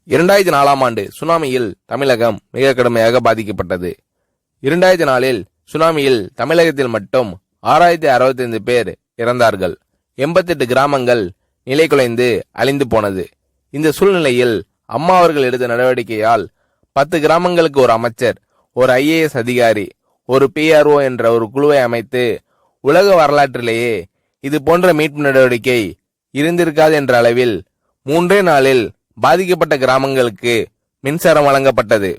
2004ஆம் ஆண்டு சுனாமியில் தமிழகம் மிக கடுமையாக பாதிக்கப்பட்டது. 2004இல் சுனாமியில் தமிழகத்தில் மட்டும் 6065 பேர் இறந்தார்கள். 88 கிராமங்கள் நிலைகுலைந்து அழிந்து போனது. இந்த சூழ்நிலையில் அம்மா அவர்கள் எடுத்த நடவடிக்கையால் 10 கிராமங்களுக்கு ஒரு அமைச்சர், ஒரு IAS அதிகாரி, ஒரு PRO என்ற ஒரு குழுவை அமைத்து உலக வரலாற்றிலேயே இது போன்ற மீட்பு நடவடிக்கை இருந்திருக்காது என்ற அளவில் 3 நாளில் பாதிக்கப்பட்ட கிராமங்களுக்கு மின்சாரம் வழங்கப்பட்டது.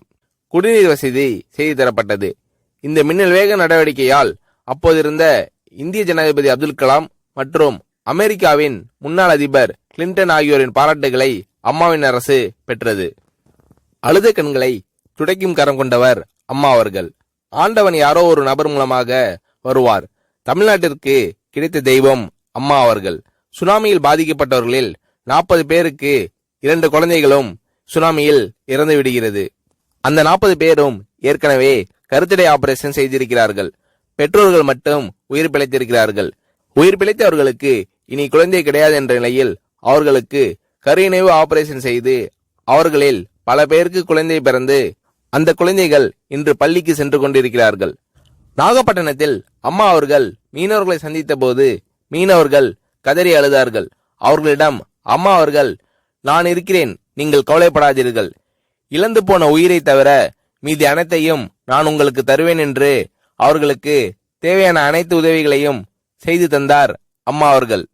குடிநீர் வசதி செய்து தரப்பட்டது. இந்த மின்னல் வேக நடவடிக்கையால் அப்போதிருந்த இந்திய ஜனாதிபதி அப்துல் கலாம் மற்றும் அமெரிக்காவின் முன்னாள் அதிபர் கிளின்டன் ஆகியோரின் பாராட்டுகளை அம்மாவின் அரசு பெற்றது. அழுத கண்களை துடைக்கும் கரம் கொண்டவர் அம்மா அவர்கள். ஆண்டவன் யாரோ ஒரு நபர் மூலமாக வருவார். தமிழ்நாட்டிற்கு கிடைத்த தெய்வம் அம்மா அவர்கள். சுனாமியில் பாதிக்கப்பட்டவர்களில் 40 பேருக்கு 2 குழந்தைகளும் சுனாமியில் இறந்து விடுகிறது. அந்த 40 பேரும் ஏற்கனவே கருத்தடை ஆபரேஷன் செய்திருக்கிறார்கள். பெற்றோர்கள் மட்டும் உயிர் பிழைத்திருக்கிறார்கள். உயிர் பிழைத்தவர்களுக்கு இனி குழந்தை கிடையாது என்ற நிலையில் அவர்களுக்கு கருணைவு ஆபரேஷன் செய்து அவர்களில் பல பேருக்கு குழந்தை பிறந்து அந்த குழந்தைகள் இன்று பள்ளிக்கு சென்று கொண்டிருக்கிறார்கள். நாகப்பட்டினத்தில் அம்மா அவர்கள் மீனவர்களை சந்தித்த போது மீனவர்கள் கதறி அழுதார்கள். அவர்களிடம் அம்மா அவர்கள், நான் இருக்கிறேன், நீங்கள் கவலைப்படாதீர்கள், இழந்து போன உயிரை தவிர மீதி அனைத்தையும் நான் உங்களுக்கு தருவேன் என்று அவர்களுக்கு தேவையான அனைத்து உதவிகளையும் செய்து தந்தார் அம்மா அவர்கள்.